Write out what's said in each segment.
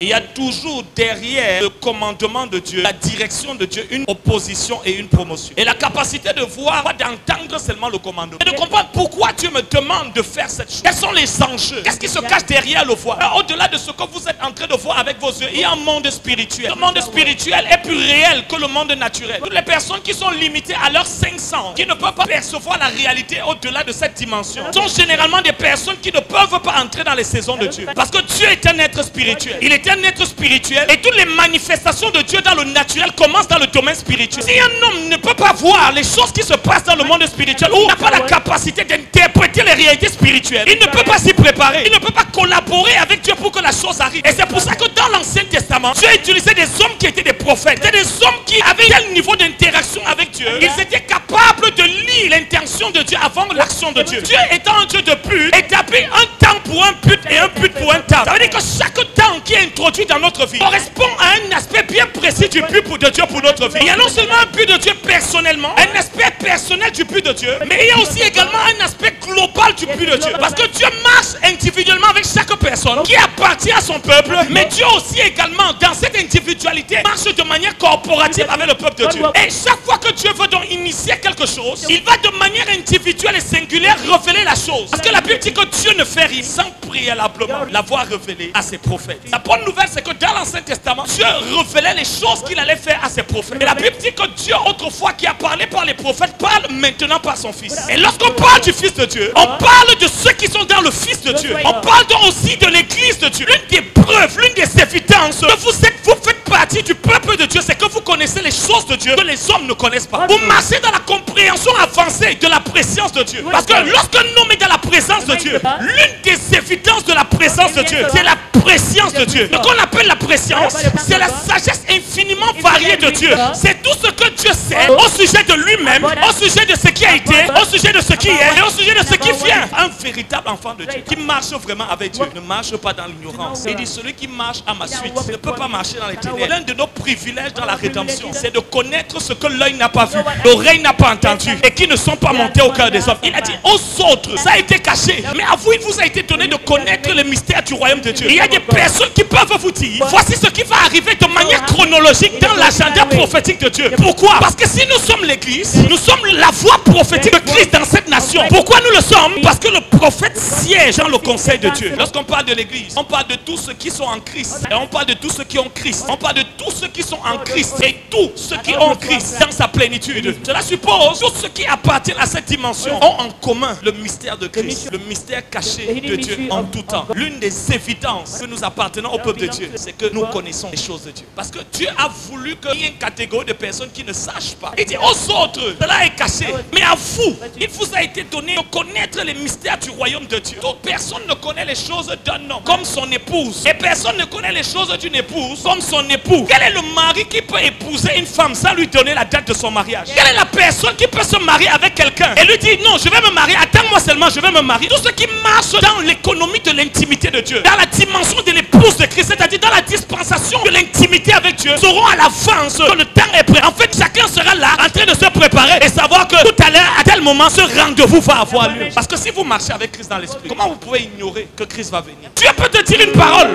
Il y a toujours derrière le commandement de Dieu, la direction de Dieu, une opposition et une promotion. Et la capacité de voir, d'entendre seulement le commandement. Et de comprendre pourquoi Dieu me demande de faire cette chose. Quels sont les enjeux? Qu'est-ce qui se cache derrière le voir? Au-delà de ce que vous êtes en train de voir avec vos yeux, il y a un monde spirituel. Le monde spirituel est plus réel que le monde naturel. Toutes les personnes qui sont limitées à leurs 500, qui ne peuvent pas percevoir la réalité au-delà de cette dimension, sont généralement des personnes qui ne peuvent pas entrer dans les saisons de Dieu. Parce que Dieu est un être spirituel. Il est un être spirituel et toutes les manifestations de Dieu dans le naturel commencent dans le domaine spirituel. Si un homme ne peut pas voir les choses qui se passent dans le monde spirituel ou n'a pas la capacité d'interpréter les réalités spirituelles, il ne peut pas s'y préparer. Il ne peut pas collaborer avec Dieu pour que la chose arrive. Et c'est pour ça que dans l'Ancien Testament, Dieu utilisait des hommes qui étaient des prophètes. C'était des hommes qui avaient tel niveau d'interaction avec Dieu. Ils étaient capables de lire l'intention de Dieu avant l'action de Dieu. Dieu étant un Dieu de but, établit un temps pour un but et un but pour un temps. Ça veut dire que chaque temps qui est introduit dans notre vie correspond à un aspect bien précis du but de Dieu pour notre vie. Il y a non seulement un but de Dieu personnellement, un aspect personnel du but de Dieu, mais il y a aussi également un aspect global du but de Dieu. Parce que Dieu marche individuellement avec chaque personne qui appartient à son peuple, mais Dieu aussi également dans cette individualité marche de manière corporative avec le peuple de Dieu. Et chaque fois que Dieu veut donc initier quelque chose, il va de manière individuelle et singulière révéler la chose. Parce que la Bible dit que Dieu ne fait rien sans préalablement l'avoir révélé à ses prophètes. La bonne nouvelle, c'est que dans l'Ancien Testament, Dieu révélait les choses qu'il allait faire à ses prophètes. Et la Bible dit que Dieu, autrefois, qui a parlé par les prophètes, parle maintenant par son Fils. Et lorsqu'on parle du Fils de Dieu, on parle de ceux qui sont dans le Fils de Dieu. On parle donc aussi de l'Église de Dieu. L'une des preuves, l'une des évidences que vous faites partie du peuple de Dieu, c'est que vous connaissez les choses de Dieu que les hommes ne connaissent pas. Vous marchez dans la compréhension avancée de la présence de Dieu. Parce que lorsqu'un homme est dans la présence de Dieu, l'une des évidences de la présence de Dieu, c'est la préscience de Dieu. Ce qu'on appelle la préscience, c'est la sagesse infiniment variée de Dieu. C'est tout ce que Dieu sait au sujet de lui-même, au sujet de ce qui a été, au sujet de ce qui est et au sujet de ce qui vient. Un véritable enfant de Dieu qui marche vraiment avec Dieu ne marche pas dans l'ignorance. Il dit celui qui marche à ma suite ne peut pas marcher dans les ténèbres. L'un de nos privilèges dans la rédemption, c'est de connaître ce que l'œil n'a pas vu, l'oreille n'a pas entendu et qui ne sont pas montés au cœur des hommes. Il a dit aux autres, ça a été caché, mais à vous, il vous a été donné de connaître les mystères du royaume de Dieu. Il y a des personnes qui peuvent vous dire, voici ce qui va arriver de manière chronologique dans l'agenda prophétique de Dieu. Pourquoi? Parce que si nous sommes l'église, nous sommes la voix prophétique de Christ dans cette nation. Pourquoi nous le sommes? Parce que le prophète siège dans le conseil de Dieu. Lorsqu'on parle de l'église, on parle de tous ceux qui sont en Christ. Et on parle de tous ceux qui ont Christ. On parle de tous ceux qui sont en Christ. Et tous ceux qui ont Christ dans sa plénitude. Cela suppose tous ceux qui appartiennent à cette dimension ont en commun le mystère de Christ. Le mystère caché de Dieu en tout temps. L'une des évidences que nous appartenons au peuple de Dieu, c'est que nous connaissons les choses de Dieu. Parce que Dieu a voulu qu'il y ait une catégorie de personnes qui ne sachent pas. Il dit aux autres, cela est caché. Mais à vous, il vous a été donné de connaître les mystères du royaume de Dieu. Toute personne ne connaît les choses d'un homme comme son épouse. Et personne ne connaît les choses d'une épouse comme son époux. Quel est le mari qui peut épouser une femme sans lui donner la date de son mariage? Quelle est la personne qui peut se marier avec quelqu'un et lui dire non, je vais me marier, attends-moi seulement, je vais me marier? Tout ce qui marche dans l'économie de l'intimité de Dieu, dans la dimension de l'épouse de Christ, c'est-à-dire dans la dispensation de l'intimité avec Dieu, seront à l'avance que le temps est prêt. En fait, chacun sera là en train de se préparer et savoir que tout à l'heure, à tel moment, ce rendez-vous va avoir lieu. Parce que si vous marchez avec Christ dans l'esprit, comment vous pouvez ignorer que Christ va venir? Dieu peut te dire une parole,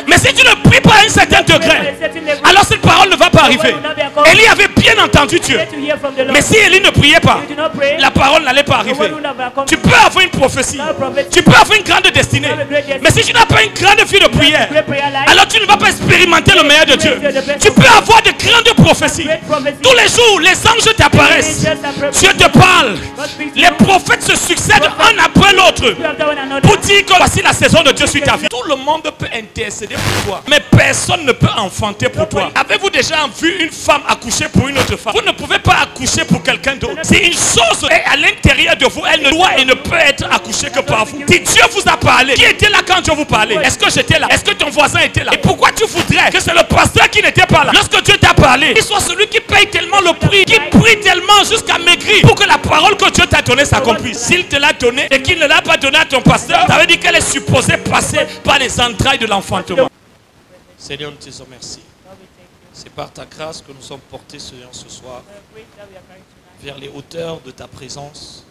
mais si tu ne pries pas à un certain degré, alors cette parole ne va pas arriver. Élie avait bien entendu Dieu, mais si Élie ne priait pas, la parole n'allait pas arriver. Tu peux avoir une prophétie, tu peux avoir une grande destinée, mais si tu n'as pas une grande vie de prière, alors tu ne vas pas expérimenter le meilleur de Dieu. Tu peux avoir de grandes prophéties. Tous les jours, les anges t'apparaissent. Dieu te parle. Les prophètes se succèdent un après l'autre pour dire que voici la saison de Dieu sur ta vie. Tout le monde peut intercéder pour toi, mais personne ne peut enfanter pour toi. Avez-vous déjà vu une femme accoucher pour une autre femme? Vous ne pouvez pas accoucher pour quelqu'un d'autre. Si une chose est à l'intérieur de vous, elle ne doit et ne peut être accouchée que par vous. Si Dieu vous a parlé, qui était là quand Dieu vous parlait? Est-ce que j'étais là? Est-ce que ton voisin était là? Et pourquoi tu voudrais que c'est le pasteur qui n'était pas là? Lorsque Dieu t'a parlé, il soit celui qui paye tellement le prix, qui prie tellement jusqu'à maigrir pour que la parole que Dieu t'a donnée s'accomplisse. S'il te l'a donnée et qu'il ne l'a pas donnée à ton pasteur, ça veut dire qu'elle est supposée passer par les entrailles de l'enfantement. Seigneur, nous te disons merci. C'est par ta grâce que nous sommes portés, Seigneur, ce soir vers les hauteurs de ta présence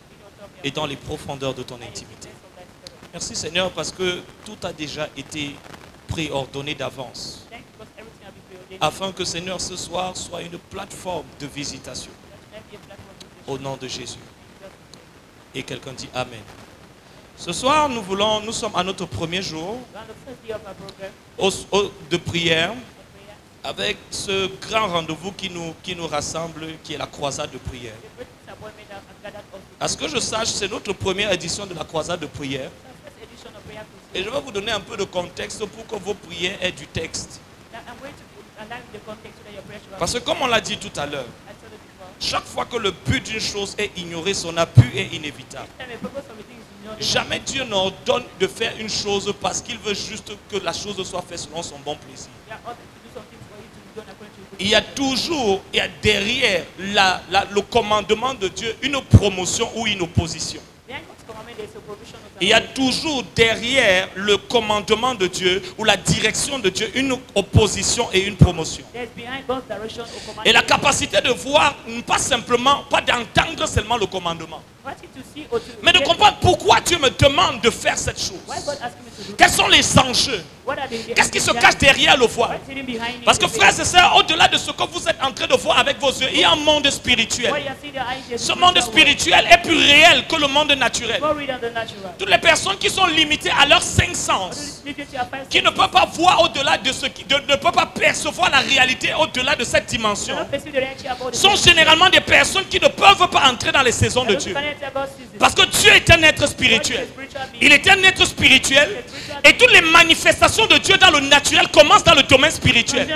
et dans les profondeurs de ton intimité. Merci, Seigneur, parce que tout a déjà été préordonné d'avance. Thank you because everything has been preordained. Afin que Seigneur ce soir soit une plateforme de visitation. Let me be a platform of Au nom de Jésus. Jesus. Et quelqu'un dit Amen. Ce soir, nous sommes à notre premier jour We're on the first day of our program de prière of prayer. avec ce grand rendez-vous qui nous rassemble, qui est la croisade de prière. The greatest appointment that has gathered us. À ce que je sache, c'est notre première édition de la croisade de prière. The first edition of prayer crusade. Et je vais vous donner un peu de contexte pour que vos prières aient du texte. Now, I'm going to allow you the context so that your prayer should Parce que comme on l'a dit tout à l'heure, I told you before. chaque fois que le but d'une chose est ignoré, son appui est inévitable. Time the purpose of the thing is ignored. Jamais Dieu n'ordonne de faire une chose parce qu'il veut juste que la chose soit faite selon son bon plaisir. You are ordered to do something for you to be done according to your good. Il y a derrière le commandement de Dieu une promotion ou une opposition. Behind God's commandment, there is a provision of Il y a toujours derrière le commandement de Dieu ou la direction de Dieu une opposition et une promotion. There is behind God's direction or commandment. Et la capacité de voir, pas d'entendre seulement le commandement, What you to see or to mais de hear. comprendre pourquoi Dieu me demande de faire cette Why chose. God asking me to do? Quels sont les enjeux? What are the Qu'est-ce qui se cache derrière le voile? What's hidden behind it? Parce que frères et sœurs, au-delà de ce que vous êtes en train de voir avec vos yeux, il y a un monde What spirituel. you are seeing behind it is Ce monde spirituel est plus réel que le monde naturel. more real than the natural. Toutes les personnes qui sont limitées à leurs cinq sens, Listen to your five qui ne peuvent pas voir au-delà de ce qui, ne peuvent pas percevoir la réalité au-delà de cette dimension, cannot perceive the reality about the sont généralement des personnes qui ne peuvent pas entrer dans les saisons de Dieu. Parce que Dieu est un être spirituel. Il est un être spirituel. Et toutes les manifestations de Dieu dans le naturel commencent dans le domaine spirituel.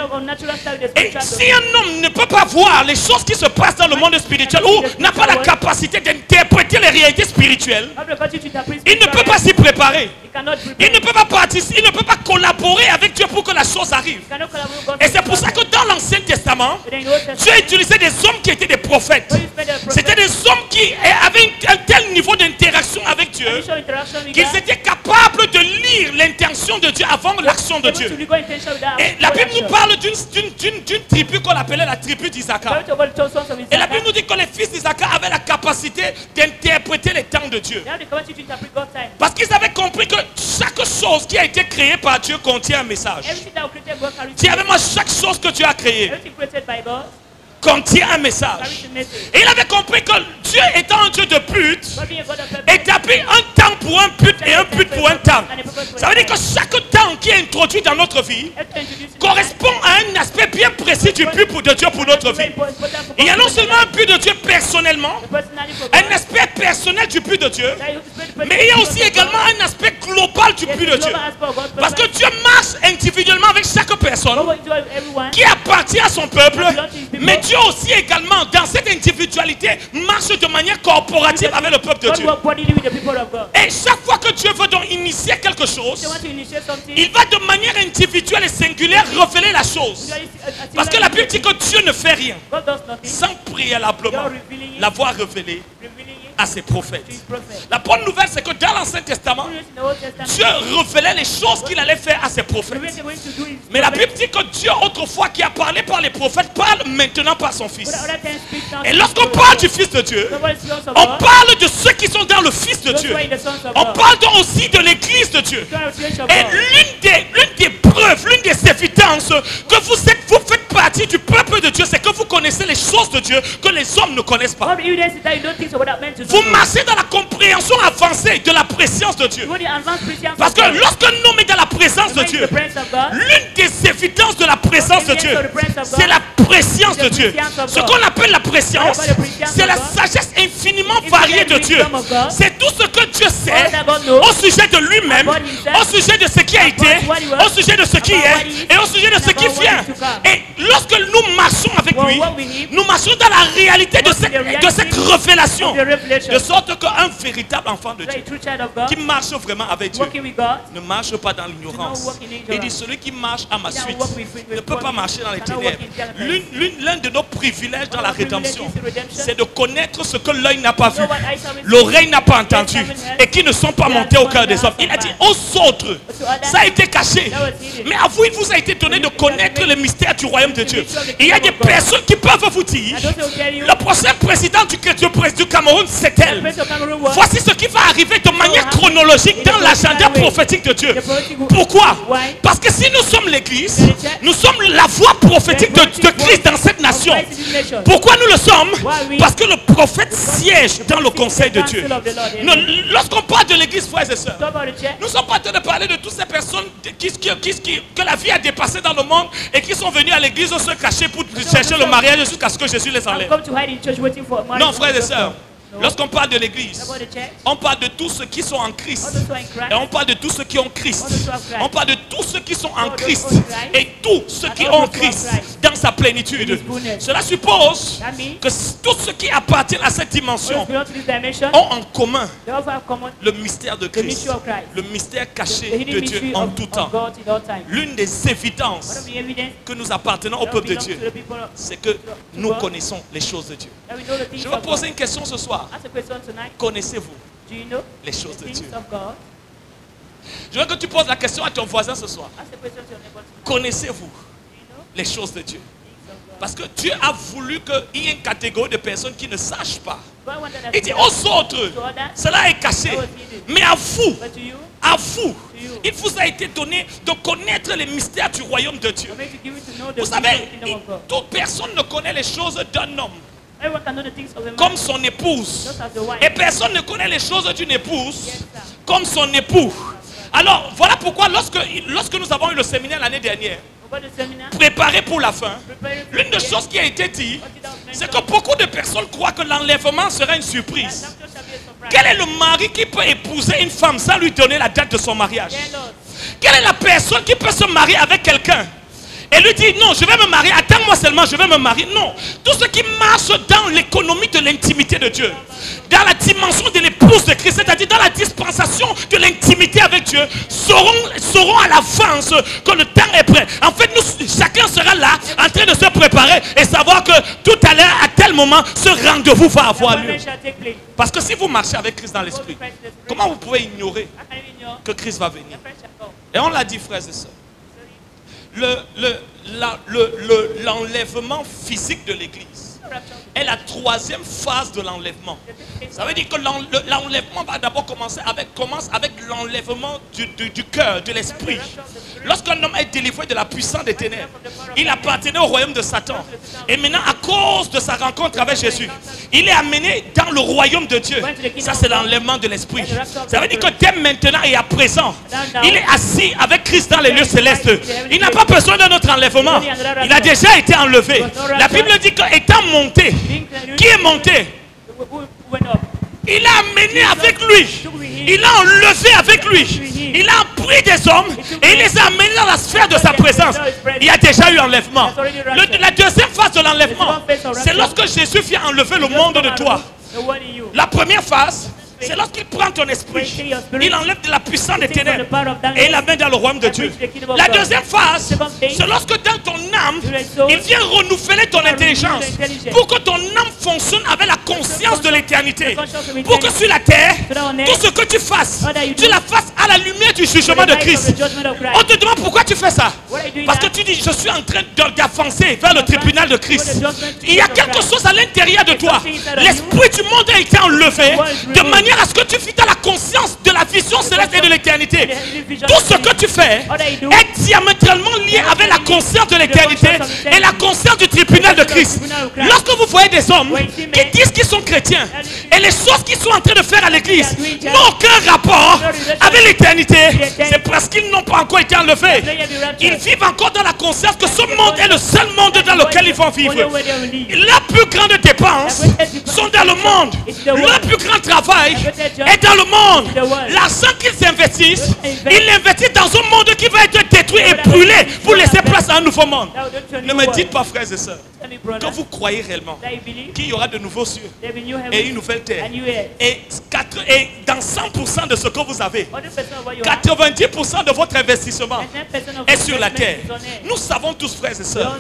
Et si un homme ne peut pas voir les choses qui se passent dans le monde spirituel ou n'a pas la capacité d'interpréter les réalités spirituelles, il ne peut pas s'y préparer. Il ne peut pas participer, il ne peut pas collaborer avec Dieu pour que la chose arrive. Et c'est pour ça que dans l'Ancien Testament, Dieu utilisait des hommes qui étaient des prophètes. C'était des hommes qui avaient un tel niveau d'interaction avec Dieu qu'ils étaient capables de lire l'intention de Dieu avant l'action de Dieu. Et la Bible nous parle d'une tribu qu'on appelait la tribu d'Isaac. Et la Bible nous dit que les fils d'Isaac avaient la capacité d'interpréter les temps de Dieu. Parce qu'ils avaient compris que chaque chose qui a été créée par Dieu contient un message. Dis avec moi, chaque chose que Dieu a créée contient un message. Et il avait compris que Dieu étant un Dieu de but, établit un temps pour un but et un but pour un temps. Ça veut dire que chaque temps qui est introduit dans notre vie correspond à un aspect bien précis du but de Dieu pour notre vie. Il y a non seulement un but de Dieu personnellement, un aspect personnel du but de Dieu, mais il y a aussi également un aspect global du but de Dieu. Parce que Dieu marche individuellement avec chaque personne qui appartient à son peuple, mais Dieu aussi également dans cette individualité marche de manière corporative avec le peuple de Dieu. Et chaque fois que Dieu veut donc initier quelque chose, il va de manière individuelle et singulière révéler la chose. Parce que la Bible dit que Dieu ne fait rien sans préalablement l'avoir révélé à ses prophètes. La bonne nouvelle, c'est que dans l'Ancien Testament, Dieu révélait les choses qu'il allait faire à ses prophètes. Mais la Bible dit que Dieu, autrefois, qui a parlé par les prophètes, parle maintenant par son Fils. Et lorsqu'on parle du Fils de Dieu, on parle de ceux qui sont dans le Fils de Dieu. On parle donc aussi de l'Église de Dieu. Et l'une des preuves, l'une des évidences que vous faites partie du peuple de Dieu, c'est que vous connaissez les choses de Dieu que les hommes ne connaissent pas. Vous marchez dans la compréhension avancée de la présence de Dieu. Parce que lorsqu'un homme est dans la présence de Dieu, l'une des évidences de la présence de Dieu, c'est la préscience de Dieu. Ce qu'on appelle la préscience, c'est la sagesse infiniment variée de Dieu. C'est tout ce que Dieu sait au sujet de lui-même, au sujet de ce qui a été, au sujet de ce qui est et au sujet de ce qui vient. Et lorsque nous marchons avec lui, nous marchons dans la réalité de cette révélation. De sorte qu'un véritable enfant de Dieu qui marche vraiment avec Dieu ne marche pas dans l'ignorance. Il dit celui qui marche à ma suite ne peut pas marcher dans les ténèbres. L'un de nos privilèges dans la rédemption, c'est de connaître ce que l'œil n'a pas vu, l'oreille n'a pas entendu et qui ne sont pas montés au cœur des hommes. Il a dit aux autres, ça a été caché. Mais à vous, il vous a été donné de connaître le mystère du royaume de Dieu. Il y a des personnes qui peuvent vous dire, le prochain président du du Cameroun, c'est The elle. president of Cameroon was Voici ce qui va arriver de manière chronologique dans l'agenda prophétique de Dieu. the prophetic word. Pourquoi? Why? Parce que si nous sommes l'église, nous sommes la voix prophétique de Christ dans cette nation. Pourquoi nous le sommes? Parce que le prophète siège dans le conseil de Dieu. Lorsqu'on parle de l'église, frères et sœurs, Talk about the church. nous ne sommes pas en train de parler de toutes ces personnes que la vie a dépassé dans le monde et qui sont venues à l'église se cacher pour chercher le mariage jusqu'à ce que Jésus les I've enlève. come to hide in church waiting for marriage. Non, frères et sœurs, No. lorsqu'on parle de l'église, About the church. on parle de tous ceux qui sont en Christ. All those who are in Christ. Et on parle de tous ceux qui ont Christ. On parle de tous ceux qui sont en Christ. Et tous ceux qui ont Christ dans sa plénitude. Cela suppose That means que tous ceux qui appartiennent à cette those dimension belong to this dimension. ont en commun They also have common le mystère de the Christ. mystery of Christ. Le mystère The caché de hidden Dieu mystery en of tout temps. God in all time. L'une des One évidences of the evidence que nous appartenons au that peuple de belongs Dieu, to the people of c'est que nous connaissons les choses de Dieu. that we know the things Je vais of poser God. une question ce soir. Ask a question tonight. Connaissez-vous Do you know les choses the de things Dieu? of God? Je veux que tu poses la question à ton voisin ce soir. Ask a question to your neighbor tonight. Connaissez-vous Do you know les choses de Dieu? things of God? Parce que Dieu a voulu qu'il y ait une catégorie de personnes qui ne sachent pas. God wanted us Il dit to aux autres, to others, cela est caché. Mais à vous, but to you, il vous a été donné de connaître les mystères du royaume de Dieu. I'm going to give you to know the Vous things of savez, the kingdom of God. toute personne ne connaît les choses d'un homme Everyone can know the things of a man, comme son épouse. just as the wife. Et personne ne connaît les choses d'une épouse Yes, sir. comme son époux. Alors, voilà pourquoi lorsque nous avons eu le séminaire l'année dernière, About the seminar, préparé pour la fin, preparing for l'une des the end, choses qui a été dit, what did I c'est mention? que beaucoup de personnes croient que l'enlèvement sera une That surprise. something shall be a surprise. Quel est le mari qui peut épouser une femme sans lui donner la date de son mariage? Yeah, Lord. Quelle est la personne qui peut se marier avec quelqu'un et lui dire non, je vais me marier, attends-moi seulement, je vais me marier? Non. Tous ceux qui marchent dans l'économie de l'intimité de Dieu, dans la dimension de l'épouse de Christ, c'est-à-dire dans la dispensation de l'intimité avec Dieu, sauront à l'avance que le temps est prêt. En fait, chacun sera là en train de se préparer et savoir que tout à l'heure, à tel moment, ce rendez-vous va avoir lieu. Appointment shall take place. Parce que si vous marchez avec Christ dans Go to l'esprit, Christ in the spirit. comment vous pouvez ignorer How can you ignore que Christ va venir? your friend shall come? Et on l'a dit, frères et sœurs, l'enlèvement physique de l'Église est la troisième phase de l'enlèvement. Ça veut dire que l'enlèvement va d'abord commence avec l'enlèvement du cœur, de l'esprit. Lorsqu'un homme est délivré de la puissance des ténèbres, il appartenait au royaume de Satan. Et maintenant, à cause de sa rencontre avec Jésus, il est amené dans le royaume de Dieu. Ça, c'est l'enlèvement de l'esprit. Ça veut dire que dès maintenant et à présent, il est assis avec Christ dans les lieux célestes. Il n'a pas besoin d'un autre enlèvement. Il a déjà été enlevé. La Bible dit qu'étant monté, qui est monté? Who went up? Il a amené avec lui. Il a enlevé avec lui. Il a pris des hommes et il les a amenés dans la sphère de sa présence. Il y a déjà eu enlèvement. La deuxième phase de l'enlèvement, c'est lorsque Jésus vient enlever le monde de toi. The one in you. La première phase, c'est lorsqu'il prend ton esprit. Il enlève de la puissance des ténèbres et il l'amène dans le royaume de Dieu. La deuxième phase, c'est lorsque dans ton âme, il vient renouveler ton intelligence pour que ton âme fonctionne avec la conscience de l'éternité. Pour que sur la terre, tout ce que tu fasses, tu la fasses à la lumière du jugement de Christ. On te demande pourquoi tu fais ça. Parce que tu dis, je suis en train d'avancer vers le tribunal de Christ. Il y a quelque chose à l'intérieur de toi. L'esprit du monde a été enlevé de manière à ce que tu vis dans la conscience de la vision céleste et de l'éternité. Tout ce que tu fais est diamétralement lié avec la conscience de l'éternité et la conscience du tribunal de Christ. Lorsque vous voyez des hommes qui disent qu'ils sont chrétiens et les choses qu'ils sont en train de faire à l'église n'ont aucun rapport avec l'éternité, c'est parce qu'ils n'ont pas encore été enlevés. Ils vivent encore dans la conscience que ce monde est le seul monde dans lequel ils vont vivre. La plus grande dépense sont dans le monde. Le plus grand travail est dans le monde. L'argent qu'ils investissent, ils l'investissent dans un monde qui va être détruit et brûlé pour laisser place à un nouveau monde. Ne me dites pas, frères et sœurs, que vous croyez réellement qu'il y aura de nouveaux cieux et une nouvelle terre. Et dans 100% de ce que vous avez, 90% de votre investissement est sur la terre. Nous savons tous, frères et sœurs,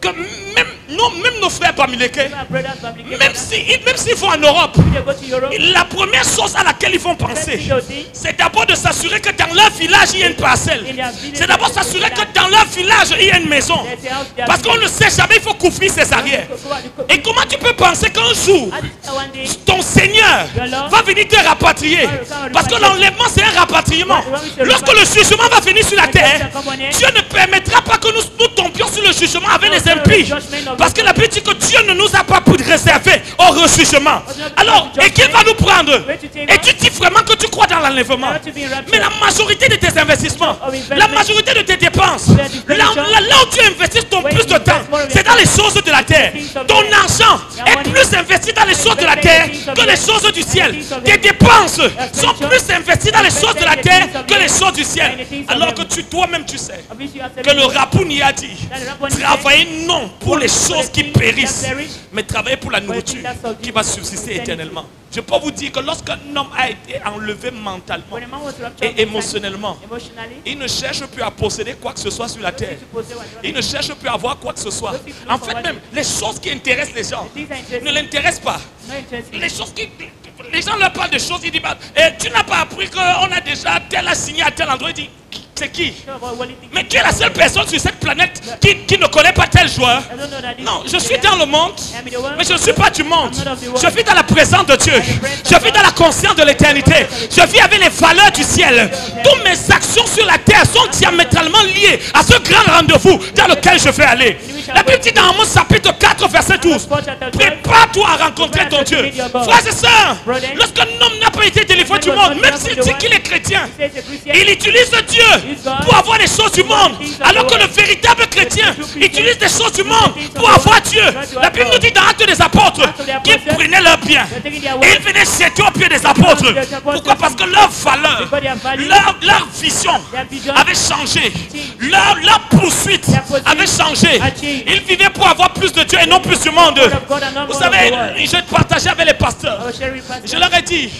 que même non, même nos frères Bamileke, Even our brothers, family, même s'ils vont en Europe, if they go to Europe, la première chose à laquelle ils vont penser, thing they'll think, c'est d'abord de s'assurer que dans leur village, il y a une parcelle. C'est d'abord s'assurer que dans leur village, il y a une maison. there's a house there. Parce qu'on ne sait jamais, il faut couvrir ses arrières. Et comment tu peux penser qu'un jour, One day, ton Seigneur va venir te rapatrier? Parce que l'enlèvement, c'est un rapatriement. Lorsque le jugement va venir sur la terre, Dieu ne permettra pas que nous tombions sur le jugement avec les impies. Parce que la Bible dit que Dieu ne nous a pas réservé au jugement. Alors, et qui va nous prendre? Et tu dis vraiment que tu crois dans l'enlèvement. Mais la majorité de tes investissements, la majorité de tes dépenses, là où tu investis ton plus de temps, c'est dans les choses de la terre. Ton argent est plus investi dans les choses de la terre que les choses du ciel. Tes dépenses sont plus investies dans les choses de la terre que les choses du ciel. Alors que toi-même tu sais que le Rabouni a dit, travaillez non pour les choses qui périssent, mais travaillez pour la nourriture qui va subsister éternellement. Je peux vous dire que lorsqu'un homme a été enlevé mentalement et émotionnellement, il ne cherche plus à posséder quoi que ce soit sur la terre. Il ne cherche plus à avoir quoi que ce soit. En fait même, les choses qui intéressent les gens ne l'intéressent pas. Les choses qui... Les gens leur parlent de choses, ils disent, tu n'as pas appris qu'on a déjà tel a signé à tel endroit. Il dit, c'est qui? Mais qui est la seule personne sur cette planète qui ne connaît pas tel joueur? Non, je suis dans le monde, mais je ne suis pas du monde. Je vis dans la présence de Dieu. Je vis dans la conscience de l'éternité. Je vis avec les valeurs du ciel. Toutes mes actions sur la terre sont diamétralement liées à ce grand rendez-vous dans lequel je vais aller. La Bible dit dans Amos chapitre 4 verset 12, prépare-toi à rencontrer ton Dieu. Frères et sœurs, lorsqu'un homme n'a pas été délivré du monde, même s'il dit qu'il est chrétien, il utilise Dieu pour avoir les choses du monde, alors que le véritable chrétien utilise les choses du monde pour avoir Dieu. La Bible nous dit dans Actes des Apôtres qu'ils prenaient leur bien et ils venaient jeter au pied des apôtres. Pourquoi? Parce que leur valeur, leur vision avait changé, leur poursuite avait changé. Ils vivaient pour avoir plus de Dieu et non plus du monde. Vous savez, je partageais avec les pasteurs. Je leur ai dit,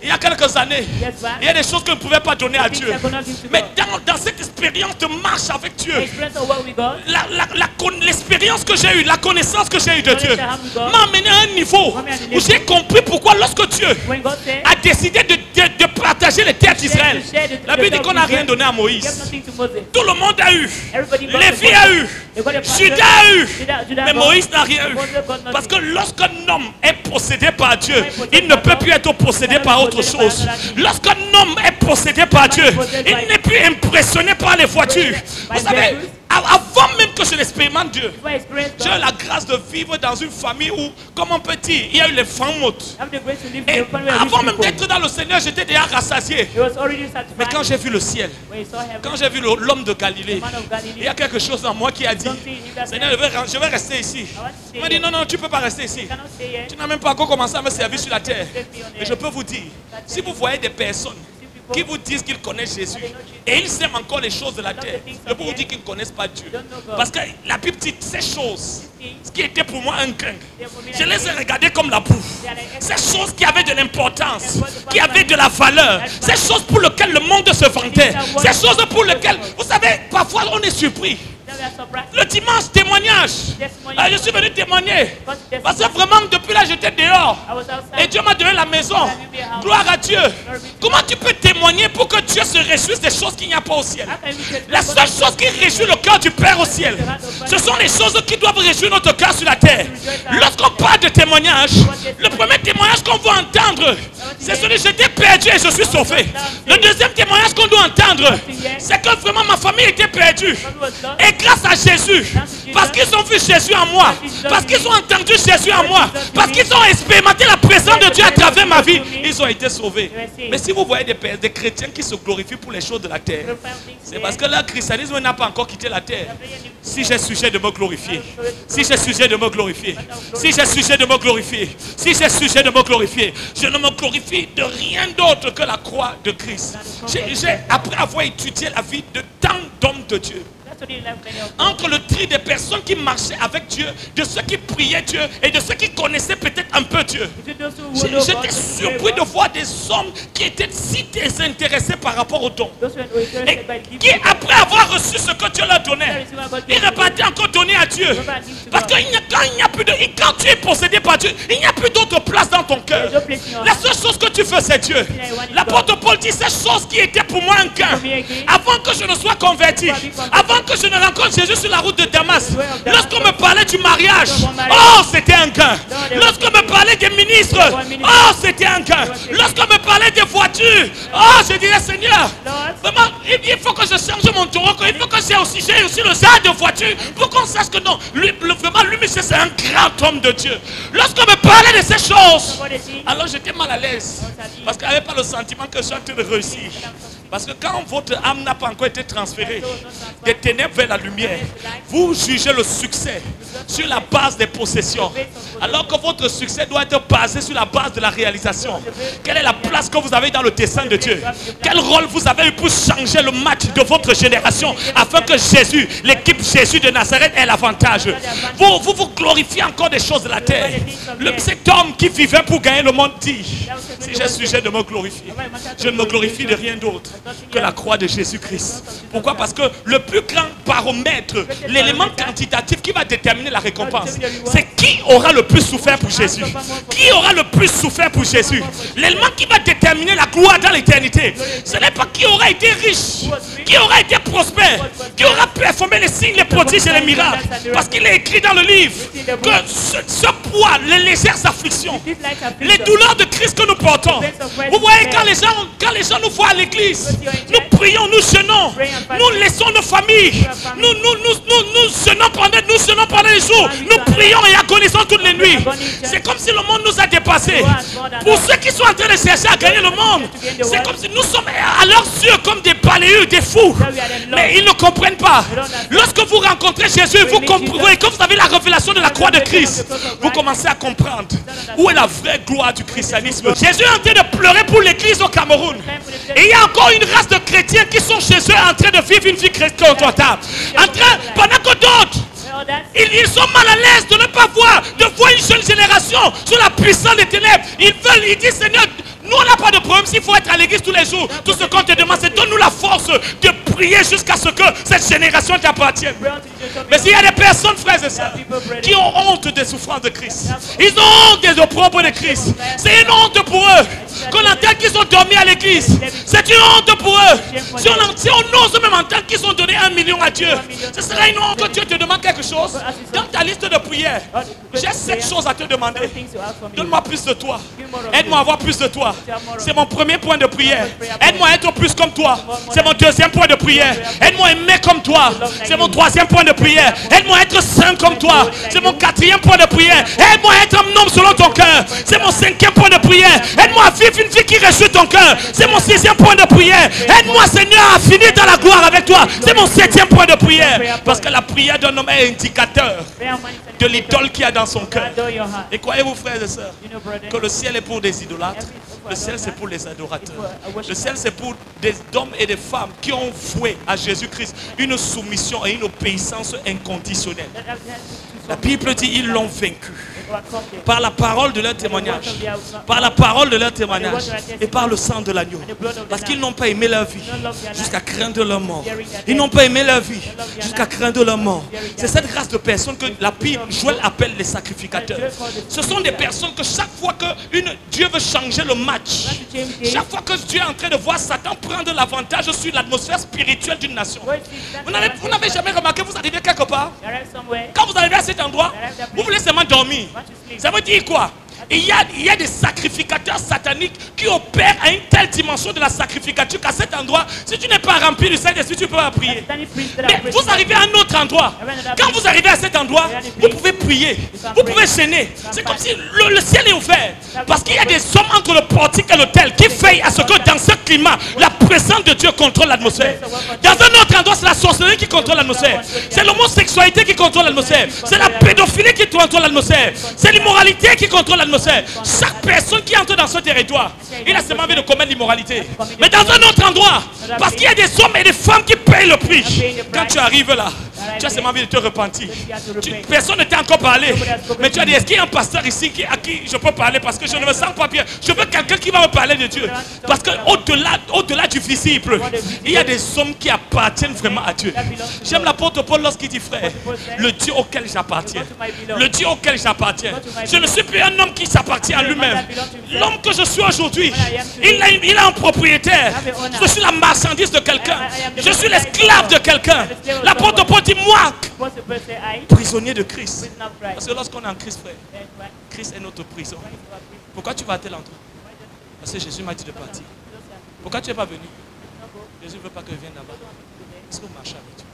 il y a quelques années, il y a des choses que je ne pouvais pas donner à Dieu. Mais dans cette expérience de marche avec Dieu, l'expérience que j'ai eue, la connaissance que j'ai eue de Dieu m'a amené à un niveau où j'ai compris pourquoi lorsque Dieu a décidé de partager les terres d'Israël, la Bible dit qu'on n'a rien donné à Moïse. Tout le monde a eu. Lévi a eu. Judas a eu. Mais Moïse n'a rien eu. Parce que lorsqu'un homme est possédé par Dieu, il ne peut plus être possédé par autre chose. Lorsqu'un homme est possédé par Dieu, il n'est plus impressionné par les voitures. Vous savez, avant même que je l'expérimente Dieu, j'ai eu la grâce de vivre dans une famille où, comme on peut dire, il y a eu les femmes motes. Et avant même d'être dans le Seigneur, j'étais déjà rassasié. Mais quand j'ai vu le ciel, quand j'ai vu l'homme de Galilée, il y a quelque chose en moi qui a dit, Seigneur, je vais rester ici. Il m'a dit, non, non, tu ne peux pas rester ici. Tu n'as même pas encore commencé à me servir sur la terre. Mais je peux vous dire, si vous voyez des personnes qui vous disent qu'ils connaissent Jésus et ils aiment encore les choses de la terre, je peux vous dire qu'ils ne connaissent pas Dieu. Parce que la Bible dit ces choses, ce qui était pour moi un grain, je les ai regardées comme la boue. Ces choses qui avaient de l'importance, qui avaient de la valeur, ces choses pour lesquelles le monde se vantait, ces choses pour lesquelles, vous savez, parfois on est surpris. Le dimanche, témoignage. Je suis venu témoigner. Parce que vraiment, depuis là, j'étais dehors. Et Dieu m'a donné la maison. Gloire à Dieu. Comment tu peux témoigner pour que Dieu se réjouisse des choses qu'il n'y a pas au ciel? La seule chose qui réjouit le cœur du Père au ciel, ce sont les choses qui doivent réjouir notre cœur sur la terre. Lorsqu'on parle de témoignage, le premier témoignage qu'on va entendre, c'est celui j'étais perdu et je suis sauvé. Le deuxième témoignage qu'on doit entendre, c'est que vraiment ma famille était perdue. Et grâce à Jésus, parce qu'ils ont vu Jésus en moi, parce qu'ils ont entendu Jésus en moi, parce qu'ils ont expérimenté la présence de Dieu à travers ma vie, ils ont été sauvés. Mais si vous voyez des chrétiens qui se glorifient pour les choses de la terre, c'est parce que leur christianisme n'a pas encore quitté la terre. Si j'ai sujet de me glorifier, si j'ai sujet de me glorifier, si j'ai sujet de me glorifier, si j'ai sujet de me glorifier, je ne me glorifie de rien d'autre que la croix de Christ. Après avoir étudié la vie de tant d'hommes de Dieu, entre le tri des personnes qui marchaient avec Dieu, de ceux qui priaient Dieu et de ceux qui connaissaient peut-être un peu Dieu, j'étais surpris de voir des hommes qui étaient si désintéressés par rapport au don et qui, après avoir reçu ce que Dieu leur donnait, ils repartaient encore donner à Dieu. Parce qu'il n'y a il n'y a plus de... Quand tu es possédé par Dieu, il n'y a plus d'autre place dans ton cœur. La seule chose que tu fais, c'est Dieu. L'apôtre Paul dit ces choses qui étaient pour moi un gain. Avant que je ne sois converti, avant que je ne rencontre Jésus sur la route de Damas, lorsqu'on me parlait du mariage, oh, c'était un gain. Lorsqu'on me parlait des ministres, oh, c'était un gain. Lorsqu'on me parlait des voitures, oh, je disais, Seigneur, vraiment, il faut que je change mon taureau, il faut que j'ai aussi le genre de voiture pour qu'on sache que non, vraiment, lui, c'est un grand homme de Dieu. Lorsqu'on me parlait de ces choses, alors j'étais mal à l'aise. Parce qu'il n'y avait pas le sentiment que je suis en train de réussir. Parce que quand votre âme n'a pas encore été transférée des ténèbres vers la lumière, vous jugez le succès sur la base des possessions. Alors que votre succès doit être basé sur la base de la réalisation. Quelle est la place que vous avez dans le dessein de Dieu? Quel rôle vous avez eu pour changer le match de votre génération afin que Jésus, l'équipe Jésus de Nazareth ait l'avantage? Vous glorifiez encore des choses de la terre. Cet homme qui vivait pour gagner le monde dit, si j'ai sujet de me glorifier, je ne me glorifie de rien d'autre que la croix de Jésus-Christ. Pourquoi? Parce que le plus grand baromètre, l'élément quantitatif qui va déterminer la récompense, c'est qui aura le plus souffert pour Jésus. Qui aura le plus souffert pour Jésus? L'élément qui va déterminer la gloire dans l'éternité, ce n'est pas qui aura été riche, qui aura été prospère, qui aura performé les signes, les prodiges et les miracles. Parce qu'il est écrit dans le livre que ce poids, les légères afflictions, les douleurs de Christ que nous portons. Vous voyez, quand les gens nous voient à l'église, nous prions, nous jeûnons, nous laissons nos familles, nous jeûnons pendant les jours, nous prions et agonisons toutes les nuits. C'est comme si le monde nous a dépassés. Pour ceux qui sont en train de chercher à gagner le monde, c'est comme si nous sommes à leurs yeux comme des balayeux, des fous. Mais ils ne comprennent pas. Lorsque vous rencontrez Jésus, vous comprenez, quand vous avez la révélation de la croix de Christ, vous commencez à comprendre où est la vraie gloire du christianisme. Jésus est en train de pleurer pour l'église au Cameroun. Et il y a encore une race de chrétiens qui sont chez eux en train de vivre une vie confortable. Pendant que d'autres, ils sont mal à l'aise de ne pas voir une jeune génération sous la puissance des ténèbres. Ils disent, Seigneur, nous on n'a pas de problème s'il faut être à l'église tous les jours. Tout ce qu'on te demande, c'est donne-nous la force de prier jusqu'à ce que cette génération t'appartienne. Mais s'il y a des personnes, frères et sœurs, qui ont honte des souffrances de Christ, ils ont honte des opprobres de Christ, c'est une honte pour eux. Qu'on entende qu'ils ont dormi à l'église, c'est une honte pour eux. Si on ose même entendre qu'ils ont donné 1 million à Dieu, ce serait une honte que Dieu te demande quelque chose. Dans ta liste de prières, j'ai 7 choses à te demander. Donne-moi plus de toi. Aide-moi à avoir plus de toi. C'est mon premier point de prière. Aide-moi à être plus comme toi. C'est mon deuxième point de prière. Aide-moi à aimer comme toi. C'est mon troisième point de prière. Aide-moi à être saint comme toi. C'est mon quatrième point de prière. Aide-moi à être un homme selon ton cœur. C'est mon cinquième point de prière. Aide-moi à vivre une vie qui réjouit ton cœur. C'est mon sixième point de prière. Aide-moi, Seigneur, à finir dans la gloire avec toi. C'est mon septième point de prière. Parce que la prière d'un homme est indicateur de l'idole qu'il y a dans son cœur. Et croyez-vous, frères et sœurs, que le ciel est pour des idolâtres. Le ciel, c'est pour les adorateurs. Le ciel, c'est pour des hommes et des femmes qui ont voué à Jésus-Christ une soumission et une obéissance inconditionnelle. La Bible dit ils l'ont vaincu par la parole de leur témoignage, par la parole de leur témoignage et par le sang de l'agneau. Parce qu'ils n'ont pas aimé leur vie jusqu'à craindre leur mort. Ils n'ont pas aimé leur vie jusqu'à craindre leur mort. C'est cette race de personnes que la Bible, Joël appelle les sacrificateurs. Ce sont des personnes que chaque fois que Dieu veut changer le match, chaque fois que Dieu est en train de voir Satan prendre l'avantage sur l'atmosphère spirituelle d'une nation. Vous n'avez jamais remarqué, vous arrivez quelque part, quand vous arrivez à cet endroit, vous voulez seulement dormir. Ça veut dire quoi? Il y a des sacrificateurs sataniques qui opèrent à une telle dimension de la sacrificature qu'à cet endroit, si tu n'es pas rempli du Saint-Esprit, tu ne peux pas prier. Mais vous arrivez à un autre endroit. Quand vous arrivez à cet endroit, vous pouvez prier, vous pouvez gêner. C'est comme si le ciel est ouvert. Parce qu'il y a des hommes entre le portique et l'autel qui veillent à ce que dans ce climat, la présence de Dieu contrôle l'atmosphère. Dans un autre endroit, c'est la sorcellerie qui contrôle l'atmosphère. C'est l'homosexualité qui contrôle l'atmosphère. C'est la pédophilie qui contrôle l'atmosphère. C'est l'immoralité qui contrôle l'atmosphère. Chaque personne qui entre dans ce territoire, il a seulement envie de commettre l'immoralité. Mais dans un autre endroit, parce qu'il y a des hommes et des femmes qui payent le prix. Quand tu arrives là, tu as seulement envie de te repentir. Personne ne t'a encore parlé. Mais tu as dit, est-ce qu'il y a un pasteur ici à qui je peux parler parce que je ne me sens pas bien? Je veux quelqu'un qui va me parler de Dieu. Parce qu'au-delà du visible, il y a des hommes qui apportent appartiennent vraiment à Dieu. J'aime l'apôtre Paul lorsqu'il dit, frère, le Dieu auquel j'appartiens, le Dieu auquel j'appartiens. Je ne suis plus un homme qui s'appartient à lui-même. L'homme que je suis aujourd'hui, il a un propriétaire. Je suis la marchandise de quelqu'un. Je suis l'esclave de quelqu'un. L'apôtre Paul dit, moi, prisonnier de Christ. Parce que lorsqu'on est en Christ, frère, Christ est notre prison. Pourquoi tu vas à tel endroit? Parce que Jésus m'a dit de partir. Pourquoi tu n'es pas venu? Jésus ne veut pas que je vienne là-bas. Est-ce que vous marchez avec Dieu?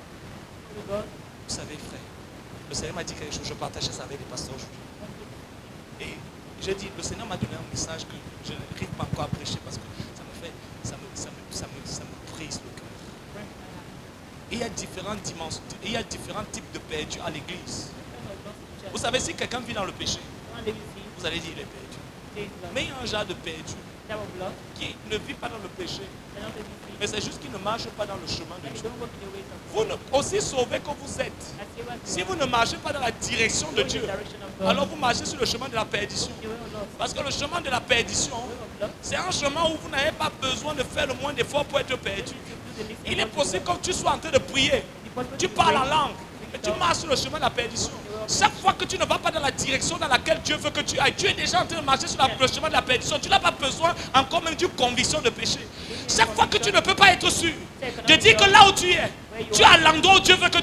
Vous savez, frère, le Seigneur m'a dit quelque chose, je partageais ça avec les pasteurs aujourd'hui. Et j'ai dit, le Seigneur m'a donné un message que je n'arrive pas encore à prêcher parce que ça me brise le cœur. Et il y a différentes dimensions, il y a différents types de perdus à l'église. Vous savez, si quelqu'un vit dans le péché, vous allez dire il est perdu. Mais il y a un genre de perdu qui ne vit pas dans le péché, mais c'est juste qu'il ne marche pas dans le chemin de Dieu. Vous, aussi sauvés que vous êtes, si vous ne marchez pas dans la direction de Dieu, alors vous marchez sur le chemin de la perdition. Parce que le chemin de la perdition, c'est un chemin où vous n'avez pas besoin de faire le moins d'efforts pour être perdu. Il est possible que tu sois en train de prier, tu parles en langue, et tu marches sur le chemin de la perdition. Chaque fois que tu ne vas pas dans la direction dans laquelle Dieu veut que tu ailles, tu es déjà en train de marcher sur le chemin de la perdition. Tu n'as pas besoin encore même d'une conviction de péché. Chaque fois que tu ne peux pas être sûr de dire que là où tu es à l'endroit où Dieu veut que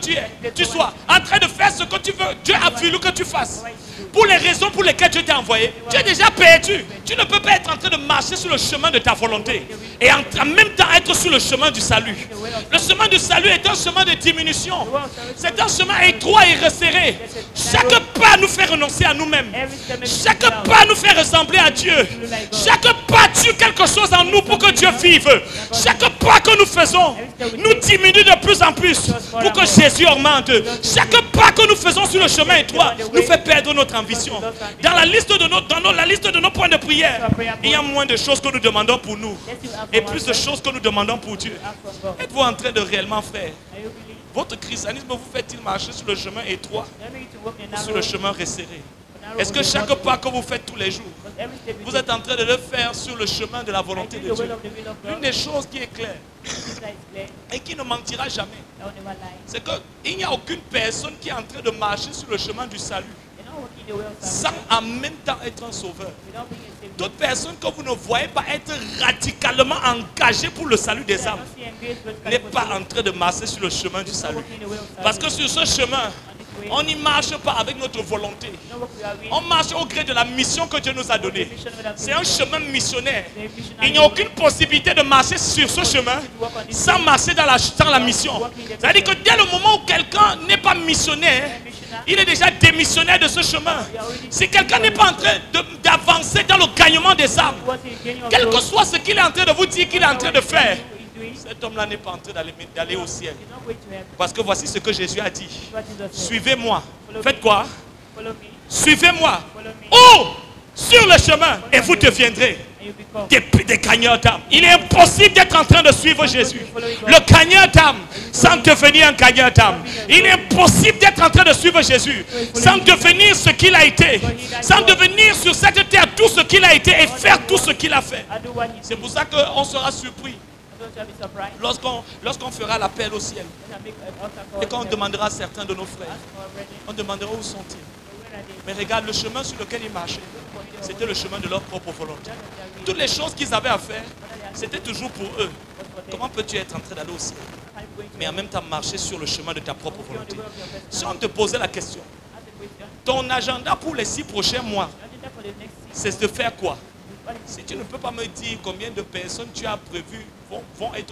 tu sois en train de faire ce que tu veux, Dieu a voulu que tu fasses. Pour les raisons pour lesquelles Dieu t'a envoyé, tu es déjà perdu. Tu ne peux pas être en train de marcher sur le chemin de ta volonté et en même temps être sur le chemin du salut. Le chemin du salut est un chemin de diminution. C'est un chemin étroit et resserré. Chaque pas nous fait renoncer à nous-mêmes. Chaque pas nous fait ressembler à Dieu. Chaque pas tue quelque chose en nous pour que Dieu vive. Chaque pas que nous faisons nous diminue de plus en plus pour que Jésus augmente. Chaque pas que nous faisons sur le chemin étroit nous fait perdre notre ambition. Dans la liste de nos points de prière, il y a moins de choses que nous demandons pour nous et plus de choses que nous demandons pour Dieu. Êtes-vous en train de réellement faire? Votre christianisme vous fait-il marcher sur le chemin étroit ou sur le chemin resserré? Est-ce que chaque pas que vous faites tous les jours, vous êtes en train de le faire sur le chemin de la volonté de Dieu? Une des choses qui est claire et qui ne mentira jamais, c'est qu'il n'y a aucune personne qui est en train de marcher sur le chemin du salut sans en même temps être un sauveur. Toute personne que vous ne voyez pas être radicalement engagée pour le salut des âmes n'est pas en train de marcher sur le chemin du salut. Parce que sur ce chemin, on n'y marche pas avec notre volonté. On marche au gré de la mission que Dieu nous a donnée. C'est un chemin missionnaire. Il n'y a aucune possibilité de marcher sur ce chemin sans marcher dans la mission. C'est-à-dire que dès le moment où quelqu'un n'est pas missionnaire, il est déjà démissionnaire de ce chemin. Si quelqu'un n'est pas en train d'avancer dans le gagnement des âmes, quel que soit ce qu'il est en train de vous dire qu'il est en train de faire, cet homme-là n'est pas en train d'aller au ciel. Parce que voici ce que Jésus a dit. Suivez-moi. Faites quoi? Suivez-moi. Oh! Sur le chemin. Et vous deviendrez des gagneurs d'âme. Il est impossible d'être en train de suivre Jésus, le gagneur d'âme, sans devenir un gagneur d'âme. Il est impossible d'être en train de suivre Jésus sans devenir ce qu'il a été, sans devenir sur cette terre tout ce qu'il a été et faire tout ce qu'il a fait. C'est pour ça qu'on sera surpris lorsqu'on fera l'appel au ciel et qu'on demandera à certains de nos frères, on demandera où sont-ils. Mais regarde, le chemin sur lequel ils marchaient, c'était le chemin de leur propre volonté. Toutes les choses qu'ils avaient à faire, c'était toujours pour eux. Comment peux-tu être en train d'aller au ciel, mais en même temps marcher sur le chemin de ta propre volonté? Si on te posait la question, ton agenda pour les 6 prochains mois, c'est de faire quoi? Si tu ne peux pas me dire combien de personnes tu as prévu vont être